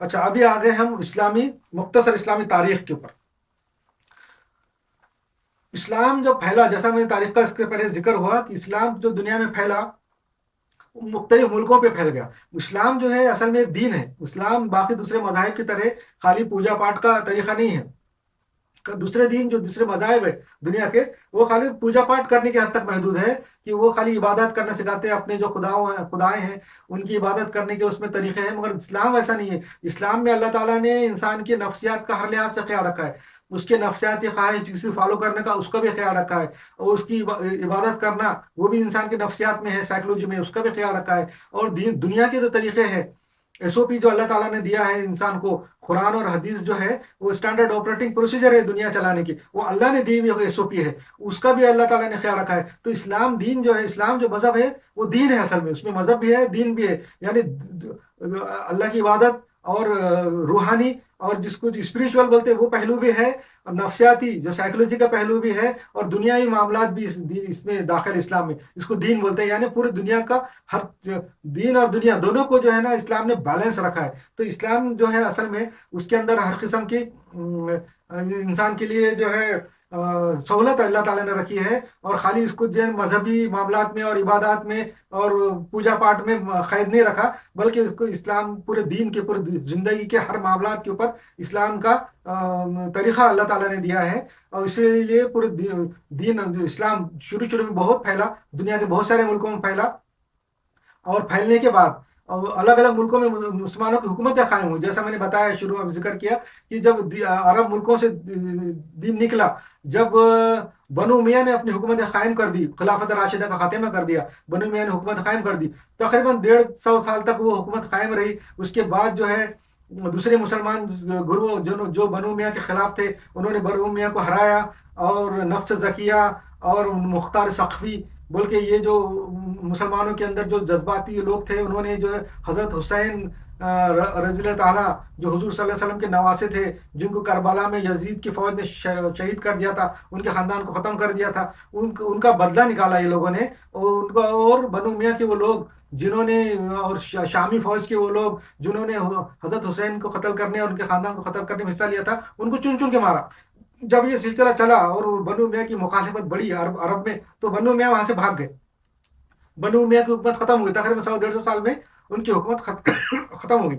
اچھا، ابھی آگے ہم مختصر اسلامی تاریخ کے اوپر. اسلام جو پھیلا، جیسا میں نے تاریخ کا اس کے پہلے ذکر ہوا کہ اسلام جو دنیا میں پھیلا مختلف ملکوں پہ پھیل گیا. اسلام جو ہے اصل میں ایک دین ہے. اسلام باقی دوسرے مذاہب کی طرح خالی پوجا پاٹ کا طریقہ نہیں ہے. دوسرے دین جو دوسرے مذاہب ہے دنیا کے، وہ خالی پوجا پاٹ کرنے کے حد تک محدود ہے کہ وہ خالی عبادت کرنا سکھاتے ہیں. اپنے جو خدائیں ہیں ان کی عبادت کرنے کے اس میں طریقے ہیں. مگر اسلام ویسا نہیں ہے. اسلام میں اللہ تعالیٰ نے انسان کی نفسیات کا ہر لحاظ سے خیال رکھا ہے. اس کے نفسیاتی خواہش کسی فالو کرنے کا اس کا بھی خیال رکھا ہے. اور اس کی عبادت کرنا وہ بھی انسان کی نفسیات میں ہے، سائیکولوجی میں، اس کا بھی خیال رکھا ہے. اور دنیا کے جو طریقے ہیں، ایس او پی جو اللہ تعالیٰ نے دیا ہے انسان کو، قرآن اور حدیث جو ہے وہ اسٹینڈرڈ آپریٹنگ پروسیجر ہے دنیا چلانے کی، وہ اللہ نے دی ہوئی ایس او پی ہے. اس کا بھی اللہ تعالیٰ نے خیال رکھا ہے. تو اسلام دین جو ہے، اسلام جو مذہب ہے وہ دین ہے. اصل میں اس میں مذہب بھی ہے، دین بھی ہے. یعنی اللہ کی عبادت اور روحانی اور جس کو اسپریچول بولتے ہیں وہ پہلو بھی ہے، اور نفسیاتی جو سائیکولوجی کا پہلو بھی ہے، اور دنیاوی معاملات بھی اس میں داخل اسلام میں. اس کو دین بولتے ہیں. یعنی پوری دنیا کا ہر دین اور دنیا دونوں کو جو ہے نا اسلام نے بیلنس رکھا ہے. تو اسلام جو ہے اصل میں اس کے اندر ہر قسم کی انسان کے لیے جو ہے سہولت اللہ تعالیٰ نے رکھی ہے. اور خالی اس کو جو ہے مذہبی معاملات میں اور عبادات میں اور پوجا پاٹ میں قید نہیں رکھا، بلکہ اس کو اسلام پورے دین کے، پورے زندگی کے ہر معاملات کے اوپر اسلام کا طریقہ اللہ تعالیٰ نے دیا ہے. اور اسی لیے پورے دین اسلام شروع میں بہت پھیلا، دنیا کے بہت سارے ملکوں میں پھیلا. اور پھیلنے کے بعد الگ الگ ملکوں میں مسلمانوں کی حکومتیں قائم ہوئی. جیسا میں نے بتایا، شروع میں ذکر کیا کہ جب عرب ملکوں سے دین نکلا، جب بنو میاں نے اپنی حکومتیں قائم کر دی، خلافت راشدہ کا خاتمہ کر دیا، بنو میاں نے حکومت قائم کر دی. تقریباً 150 سال تک وہ حکومت قائم رہی. اس کے بعد جو ہے دوسرے مسلمان گروہ جو بنو میاں کے خلاف تھے، انہوں نے بنو میاں کو ہرایا. اور نفس زکیہ اور مختار سقفی بول کے یہ جو مسلمانوں کے اندر جو جذباتی لوگ تھے، انہوں نے جو ہے حضرت حسین رضی اللہ تعالیٰ جو حضور صلی اللہ علیہ وسلم کے نواسے تھے، جن کو کربلا میں یزید کی فوج نے شہید کر دیا تھا، ان کے خاندان کو ختم کر دیا تھا، ان کا بدلہ نکالا یہ لوگوں نے. اور بنو میاں کے وہ لوگ جنہوں نے، اور شامی فوج کے وہ لوگ جنہوں نے حضرت حسین کو قتل کرنے اور ان کے خاندان کو قتل کرنے میں حصہ لیا تھا، ان کو چن چن کے مارا. جب یہ سلسلہ چلا اور بنو میاں کی مخالفت بڑھی عرب میں، تو بنو میاں وہاں سے بھاگ گئے. بنو میاں کی حکومت ختم ہوئی. تقریباً 100-150 سال میں ان کی حکومت ختم ہو گئی.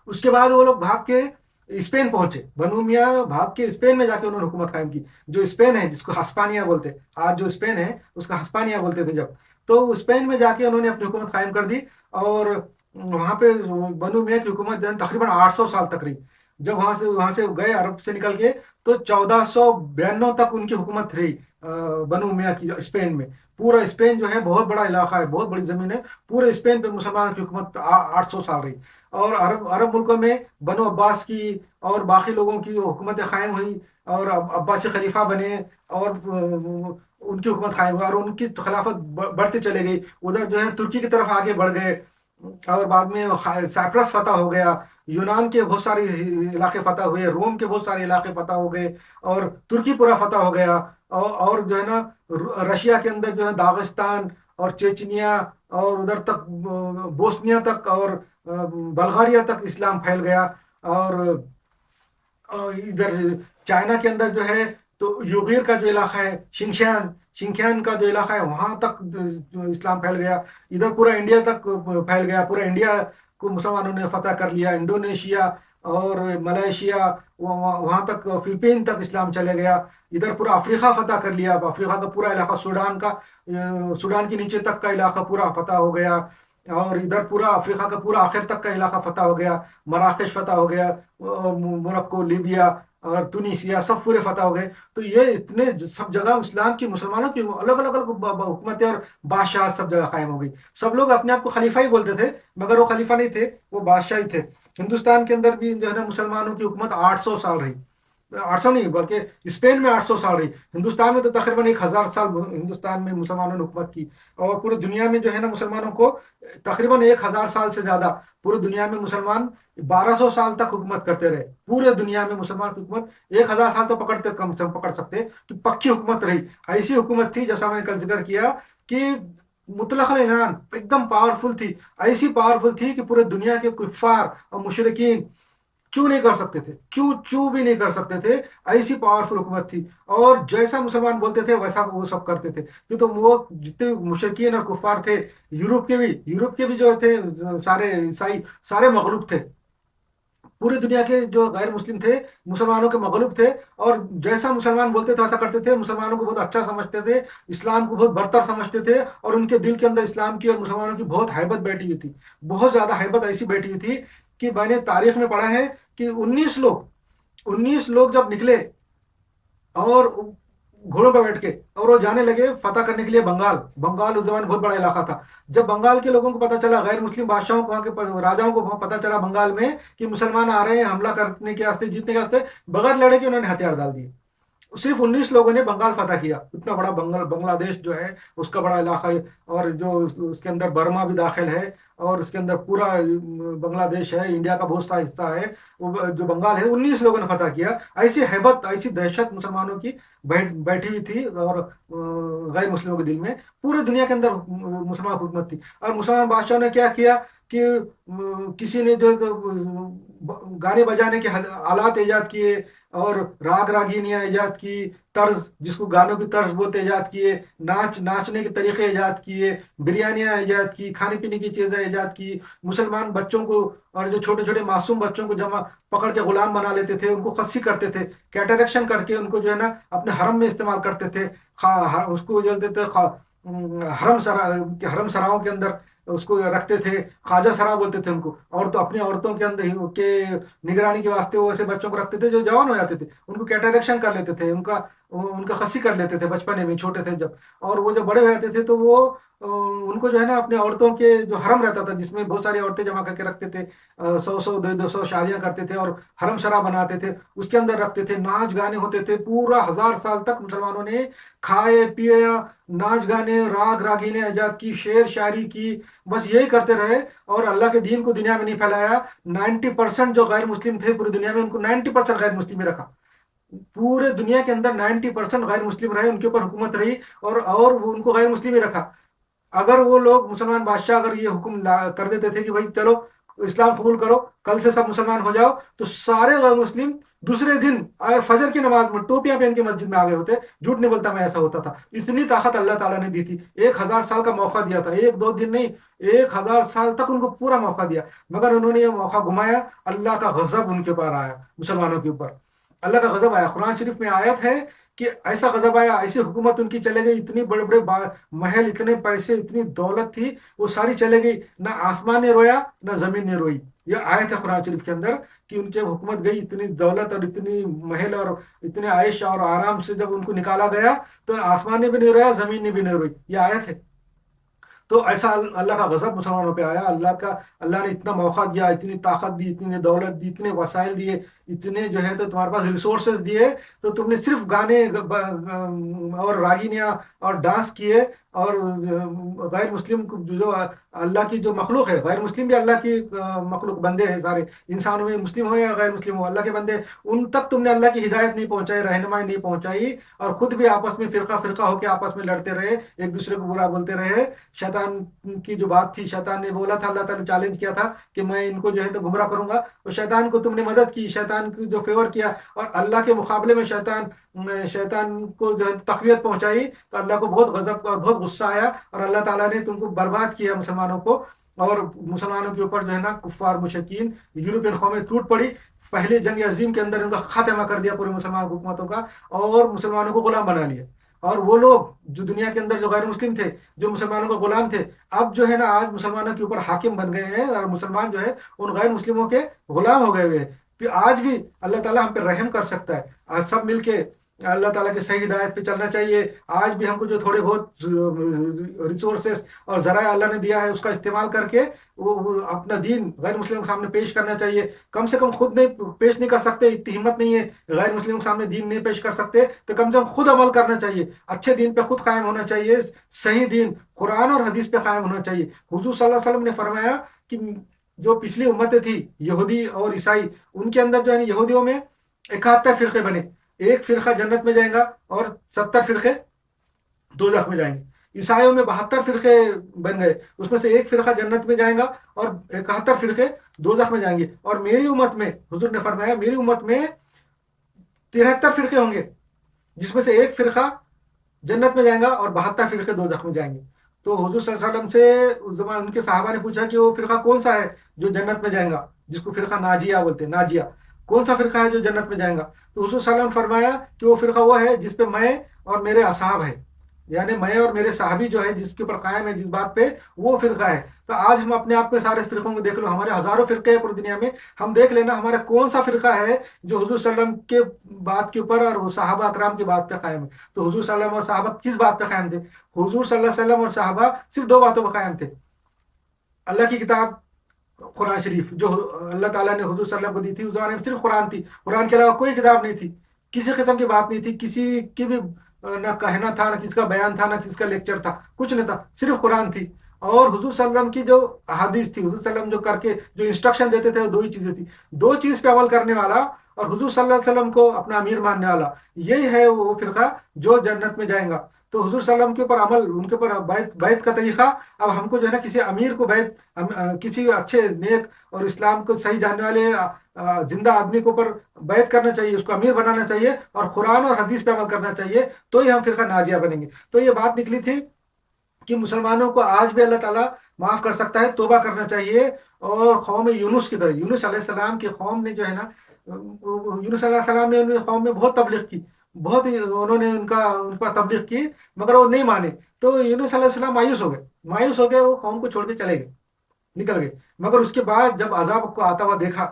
اس کے بعد وہ لوگ بھاگ کے اسپین پہنچے. بنو میاں بھاگ کے اسپین میں جا کے انہوں نے حکومت قائم کی. جو اسپین ہے، جس کو ہسپانیہ بولتے، آج جو اسپین ہے اس کا ہسپانیہ بولتے تھے جب، تو اسپین میں جا کے انہوں نے اپنی حکومت قائم کر دی. اور وہاں پہ بنو میاں کی حکومت تقریباً 800 سال تک رہی. جب وہاں سے گئے عرب سے نکل کے، تو 1492 تک ان کی حکومت رہی بنو میاں کی اسپین میں. پورا اسپین جو ہے بہت بڑا علاقہ ہے، بہت بڑی زمین ہے. پورے اسپین پہ مسلمانوں کی حکومت 800 سال رہی. اور عرب ملکوں میں بنو عباس کی اور باقی لوگوں کی حکومتیں قائم ہوئی، اور عباسی خلیفہ بنے، اور ان کی حکومت قائم ہوئی، اور ان کی خلافت بڑھتے چلے گئی. ادھر جو ہے ترکی کی طرف آگے بڑھ گئے، اور بعد میں سائپرس فتح ہو گیا، یونان کے بہت سارے علاقے فتح ہوئے، روم کے بہت سارے علاقے فتح ہو گئے، اور ترکی پورا فتح ہو گیا. اور جو ہے نا رشیا کے اندر جو ہے داغستان اور چیچنیا اور ادھر تک بوسنیا تک اور بلغاریہ تک اسلام پھیل گیا. اور ادھر چائنا کے اندر جو ہے تو یوغیر کا جو علاقہ ہے، شنکیان کا جو علاقہ ہے، وہاں تک اسلام پھیل گیا. ادھر پورا انڈیا تک پھیل گیا. پورا انڈیا کو مسلمانوں نے فتح کر لیا. انڈونیشیا اور ملائیشیا، وہاں تک فلپین تک اسلام چلے گیا. ادھر پورا افریقہ فتح کر لیا. افریقہ کا پورا علاقہ، سوڈان کے نیچے تک کا علاقہ پورا فتح ہو گیا. اور ادھر پورا افریقہ کا پورا آخر تک کا علاقہ فتح ہو گیا. مراکش فتح ہو گیا، موروکو، لیبیا اور تونسیا سب پورے فتح ہو گئے. تو یہ اتنے سب جگہ اسلام کی، مسلمانوں کی الگ الگ حکومتیں اور بادشاہ سب جگہ قائم ہو گئی. سب لوگ اپنے آپ کو خلیفہ ہی بولتے تھے، مگر وہ خلیفہ نہیں تھے، وہ بادشاہ ہی تھے. ہندوستان کے اندر بھی جو ہے نا مسلمانوں کی حکومت 800 سال رہی. 800 نہیں بلکہ اسپین میں 800 سال رہی. ہندوستان میں تو تقریباً 1000 سال ہندوستان میں مسلمانوں نے حکومت کی. اور پوری دنیا میں جو ہے نا مسلمانوں کو تقریباً 1000 سال سے زیادہ، پوری دنیا میں مسلمان 1200 سال تک حکومت کرتے رہے. پورے دنیا میں مسلمان کی حکومت 1000 سال تو کم سے کم پکڑ سکتے کہ پکی حکومت رہی. ایسی حکومت تھی، جیسا میں نے کل ذکر کیا، کہ مطلق العنان ایک دم پاورفل تھی، ایسی پاورفل تھی کہ پورے دنیا کے کفار اور مشرکین چو نہیں کر سکتے تھے، چو بھی نہیں کر سکتے تھے، ایسی پاورفل حکومت تھی، اور جیسا مسلمان بولتے تھے ویسا وہ سب کرتے تھے، تو وہ جتنے مشرکین اور کفار تھے یورپ کے بھی جو تھے سارے عیسائی سارے مغلوب تھے، پوری دنیا کے جو غیر مسلم تھے مسلمانوں کے مغلوب تھے، اور جیسا مسلمان بولتے تھے ویسا کرتے تھے، مسلمانوں کو بہت اچھا سمجھتے تھے، اسلام کو بہت برتر سمجھتے تھے، اور ان کے دل کے اندر اسلام کی اور مسلمانوں کی بہت ہیبت بیٹھی ہوئی تھی، بہت زیادہ ہیبت ایسی بیٹھی ہوئی تھی کہ میں نے تاریخ میں پڑھا ہے کہ 19 لوگ جب نکلے اور گھوڑوں پہ بیٹھ کے اور وہ جانے لگے فتح کرنے کے لیے بنگال اس زمانے بہت بڑا علاقہ تھا، جب بنگال کے لوگوں کو پتا چلا، غیر مسلم بادشاہوں کو، وہاں کے راجاؤں کو پتا چلا بنگال میں کہ مسلمان آ رہے ہیں حملہ کرنے کے واسطے، جیتنے کے واسطے، بغیر لڑے کے انہوں نے ہتھیار ڈال دیے، صرف 19 لوگوں نے بنگال فتح کیا، اتنا بڑا بنگلہ دیش جو ہے اس کا بڑا علاقہ ہے، اور جو اس کے اندر برما بھی داخل ہے، اور اس کے اندر پورا بنگلہ دیش ہے، انڈیا کا بہت سا حصہ ہے، وہ جو بنگال ہے 19 لوگوں نے فتح کیا، ایسی ہیبت ایسی دہشت مسلمانوں کی بیٹھی ہوئی تھی، اور غیر مسلموں کے دل میں پورے دنیا کے اندر مسلمان حکومت تھی، اور مسلمان بادشاہوں نے کیا کیا کہ کسی نے جو گانے بجانے کے آلات ایجاد کیے، اور راگ راگینیاں ایجاد کی، طرز جس کو گانوں کی طرز بولتے ایجاد کیے، ناچنے کے طریقے ایجاد کیے، بریانیاں ایجاد کی، کھانے پینے کی چیزیں ایجاد کی، مسلمان بچوں کو اور جو چھوٹے چھوٹے معصوم بچوں کو جمع پکڑ کے غلام بنا لیتے تھے، ان کو خصی کرتے تھے، کیٹریکشن کر کے ان کو جو ہے نا اپنے حرم میں استعمال کرتے تھے، اس کو جو تھے حرم سراؤں کے اندر اس کو رکھتے تھے، خواجہ سرا بولتے تھے ان کو، اور تو اپنی عورتوں کے اندر کے نگرانی کے واسطے وہ ایسے بچوں کو رکھتے تھے جو جوان ہو جاتے تھے، ان کو کیٹریکشن کر لیتے تھے، ان کا خصی کر لیتے تھے بچپنے میں چھوٹے تھے جب، اور وہ جب بڑے ہو جاتے تھے تو وہ ان کو جو ہے نا اپنے عورتوں کے جو حرم رہتا تھا جس میں بہت ساری عورتیں جمع کر کے رکھتے تھے، 100 شادیاں کرتے تھے اور حرم سرا بناتے تھے، اس کے اندر رکھتے تھے، ناچ گانے ہوتے تھے، پورا 1000 سال تک مسلمانوں نے کھائے پیے، ناچ گانے راگ راگینے ایجاد کی، شعر شاعری کی، بس یہی کرتے رہے، اور اللہ کے دین کو دنیا میں نہیں پھیلایا، 90% جو غیر مسلم تھے پوری دنیا میں ان کو 90% غیر مسلم ہی رکھا، پورے دنیا کے اندر 90% غیر مسلم رہے، ان کے اوپر حکومت رہی، اور وہ ان کو غیر مسلم ہی رکھا، اگر وہ لوگ مسلمان بادشاہ اگر یہ حکم کر دیتے تھے کہ بھائی چلو اسلام قبول کرو، کل سے سب مسلمان ہو جاؤ، تو سارے غیر مسلم دوسرے دن فجر کی نماز میں ٹوپیاں پہن کے مسجد میں آ گئے ہوتے، جھوٹ نہیں بولتا میں، ایسا ہوتا تھا، اتنی طاقت اللہ تعالیٰ نے دی تھی، 1000 سال کا موقع دیا تھا، 1 2 دن نہیں، 1000 سال تک ان کو پورا موقع دیا، مگر انہوں نے یہ موقع گھمایا، اللہ کا غضب ان کے اوپر آیا، مسلمانوں کے اوپر اللہ کا غضب آیا، قرآن شریف میں آیت ہے کہ ایسا غضب آیا، ایسی حکومت ان کی چلے گئی، اتنی بڑے بڑے محل، اتنے پیسے، اتنی دولت تھی، وہ ساری چلے گئی، نہ آسمان نے رویا نہ زمین نے روئی، یہ آیت ہے قرآن شریف کے اندر کہ ان کی حکومت گئی، اتنی دولت اور اتنی محل اور اتنے عائش اور آرام سے جب ان کو نکالا گیا تو آسمان نے بھی نہیں رویا، زمین نے بھی نہیں روئی، یہ آیت ہے، تو ایسا اللہ کا غضب مسلمانوں پہ آیا، اللہ نے اتنا موقع دیا، اتنی طاقت دی، اتنی دولت دی، اتنے وسائل دیے، اتنے جو ہے تو تمہارے پاس ریسورسز دیے، تو تم نے صرف گانے اور راگینیاں اور ڈانس کیے، اور غیر مسلم جو اللہ کی جو مخلوق ہے، غیر مسلم بھی اللہ کی مخلوق بندے ہیں، سارے انسانوں میں مسلم ہو یا غیر مسلم ہو اللہ کے بندے، ان تک تم نے اللہ کی ہدایت نہیں پہنچائی، رہنمائی نہیں پہنچائی، اور خود بھی آپس میں فرقہ فرقہ ہو کے آپس میں لڑتے رہے، ایک دوسرے کو برا بولتے رہے، شیطان کی جو بات تھی، شیطان نے بولا تھا، اللہ تعالیٰ نے چیلنج کیا تھا کہ میں ان کو جو ہے تو گمراہ کروں گا، اور شیطان کو تم نے مدد کی، شیطان کو جو فیور کیا، اور اللہ کے مقابلے میں شیطان کو جو ہے تقویت پہنچائی، تو اللہ کو بہت غضب اور بہت غصہ آیا، اور اللہ تعالیٰ نے تم کو برباد کیا مسلمانوں کو، اور مسلمانوں کے اوپر جو ہے نا کفار مشرکین یورپین قومیں ٹوٹ پڑی، پہلی جنگ عظیم کے اندر ان کا خاتمہ کر دیا پورے مسلمان حکومتوں کا، اور مسلمانوں کو غلام بنا لیا، اور وہ لوگ جو دنیا کے اندر جو غیر مسلم تھے، جو مسلمانوں کے غلام تھے، اب جو ہے نا آج مسلمانوں کے اوپر حاکم بن گئے ہیں، اور مسلمان جو ہے ان غیر مسلموں کے غلام ہو گئے ہوئے ہیں، پھر آج بھی اللہ تعالیٰ ہم پہ رحم کر سکتا ہے، آج سب مل کے اللہ تعالیٰ کی صحیح ہدایت پہ چلنا چاہیے، آج بھی ہم کو جو تھوڑے بہت ریسورسز اور ذرائع اللہ نے دیا ہے اس کا استعمال کر کے وہ اپنا دین غیر مسلموں کے سامنے پیش کرنا چاہیے، کم سے کم خود نہیں پیش نہیں کر سکتے، اتنی ہمت نہیں ہے غیر مسلموں کے سامنے دین نہیں پیش کر سکتے، تو کم سے کم خود عمل کرنا چاہیے، اچھے دین پہ خود قائم ہونا چاہیے، صحیح دین قرآن اور حدیث پہ قائم ہونا چاہیے، حضور صلی اللہ علیہ وسلم نے فرمایا کہ جو پچھلی امتیں تھی یہودی اور عیسائی، ان کے اندر جو ہے یہودیوں میں 71 فرقے بنے، ایک فرقہ جنت میں جائے گا اور 70 فرقے دوزخ میں جائیں گے، عیسائیوں میں 72 فرقے بن گئے، اس میں سے ایک فرقہ جنت میں جائے گا اور 71 فرقے دوزخ میں جائیں گے، اور میری امت میں حضور نے فرمایا میری امت میں 73 فرقے ہوں گے، جس میں سے ایک فرقہ جنت میں جائیں گا اور 72 فرقے دوزخ میں جائیں گے۔ تو حضور صلی اللہ علیہ وسلم سے اس زمان ان کے صحابہ نے پوچھا کہ وہ فرقہ کون سا ہے جو جنت میں جائیں گا، جس کو فرقہ ناجیہ بولتے ہیں، ناجیہ کون سا فرقہ ہے جو جنت میں جائیں گا؟ تو حضور صلی اللہ علیہ وسلم نے فرمایا کہ وہ فرقہ وہ ہے جس پہ میں اور میرے اصحاب ہے، یعنی میں اور میرے صحابی جو ہے جس کے اوپر قائم ہے، جس بات پہ، وہ فرقہ ہے۔ تو آج ہم اپنے آپ میں سارے فرقوں کو دیکھ لو، ہمارے ہزاروں فرقے ہیں پوری دنیا میں، ہم دیکھ لینا ہمارا کون سا فرقہ ہے جو حضور صلی اللہ علیہ وسلم کے بات کے اوپر اور صحابہ اکرام کی بات پہ قائم ہے۔ تو حضور صلی اللہ علیہ وسلم اور صحابہ کس بات پہ قائم تھے؟ حضور صلی اللہ علیہ وسلم اور صحابہ صرف دو باتوں پہ قائم تھے: اللہ کی کتاب قرآن شریف، جو اللہ تعالیٰ نے حضور صلی اللہ علیہ وسلم کو دی تھی، اس زمانے میں صرف قرآن تھی، قرآن کے علاوہ کوئی کتاب نہیں تھی، کسی قسم کی بات نہیں تھی، کسی کی بھی نہ کہنا تھا، نہ کسی کا بیان تھا، نہ کسی کا لیکچر تھا، کچھ نہیں تھا، صرف قرآن تھی۔ اور حضور صلی اللہ علیہ وسلم کی جو احادیث تھی، حضور صلی اللہ علیہ وسلم جو کر کے جو انسٹرکشن دیتے تھے، وہ دو ہی چیزیں تھی: دو چیز پہ عمل کرنے والا اور حضور صلی اللہ علیہ وسلم کو اپنا امیر ماننے والا، یہی ہے وہ فرقہ جو جنت میں جائیں گا۔ تو حضور صلی اللہ علیہ وسلم کے اوپر عمل، ان کے اوپر بیعت کا طریقہ، اب ہم کو جو ہے نا کسی امیر کو کسی اچھے نیک اور اسلام کو صحیح جاننے والے زندہ آدمی کے اوپر بیعت کرنا چاہیے، اس کو امیر بنانا چاہیے اور قرآن اور حدیث پہ عمل کرنا چاہیے، تو ہی ہم فرقہ ناجیہ بنیں گے۔ تو یہ بات نکلی تھی کہ مسلمانوں کو آج بھی اللہ تعالیٰ معاف کر سکتا ہے، توبہ کرنا چاہیے۔ اور قوم یونس کی طرح، یونس علیہ السلام کی قوم نے جو ہے نا، یونس علیہ السلام نے ان قوم میں بہت تبلیغ کی، بہت ہی انہوں نے ان پر تبلیغ کی، مگر وہ نہیں مانے۔ تو یونس علیہ السلام مایوس ہو گئے، وہ قوم کو چھوڑ کے چلے گئے، نکل گئے۔ مگر اس کے بعد جب عذاب کو آتا ہوا دیکھا،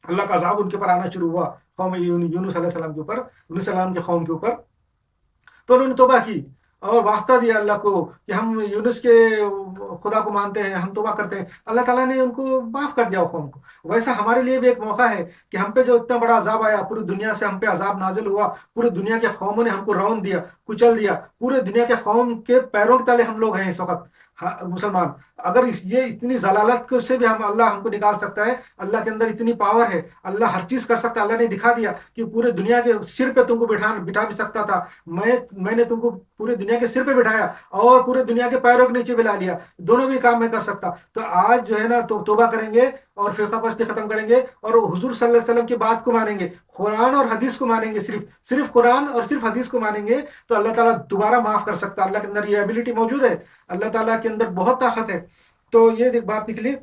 اللہ کا عذاب ان کے اوپر آنا شروع ہوا، قوم یونس علیہ السلام کے اوپر، یونس علیہ السلام کی قوم کے اوپر، تو انہوں نے توبہ کی اور واسطہ دیا اللہ کو کہ ہم یونس کے خدا کو مانتے ہیں، ہم توبہ کرتے ہیں۔ اللہ تعالیٰ نے ان کو معاف کر دیا وہ قوم کو۔ ویسا ہمارے لیے بھی ایک موقع ہے کہ ہم پہ جو اتنا بڑا عذاب آیا، پوری دنیا سے ہم پہ عذاب نازل ہوا، پوری دنیا کے قوموں نے ہم کو رون دیا، کچل دیا، پورے دنیا کے قوم کے پیروں کے تلے ہم لوگ ہیں اس وقت مسلمان۔ اگر یہ اتنی ضلالت سے بھی اللہ ہم کو نکال سکتا ہے، اللہ کے اندر اتنی پاور ہے، اللہ ہر چیز کر سکتا ہے۔ اللہ نے دکھا دیا کہ پورے دنیا کے سر پہ تم کو بٹھا بھی سکتا تھا، میں نے تم کو پورے دنیا کے سر پہ بٹھایا اور پورے دنیا کے پیروں کے نیچے بلا لیا، دونوں بھی کام میں کر سکتا۔ تو آج جو ہے نا تو توبہ کریں گے اور فرقہ پرستی ختم کریں گے اور حضور صلی اللہ علیہ وسلم کی بات کو مانیں گے، قرآن اور حدیث کو مانیں گے، صرف قرآن اور صرف حدیث کو مانیں گے، تو اللہ تعالیٰ دوبارہ معاف کر سکتا ہے۔ اللہ کے اندر یہ ایبلٹی موجود ہے، اللہ تعالیٰ کے اندر بہت طاقت ہے۔ تو یہ ایک بات نکلی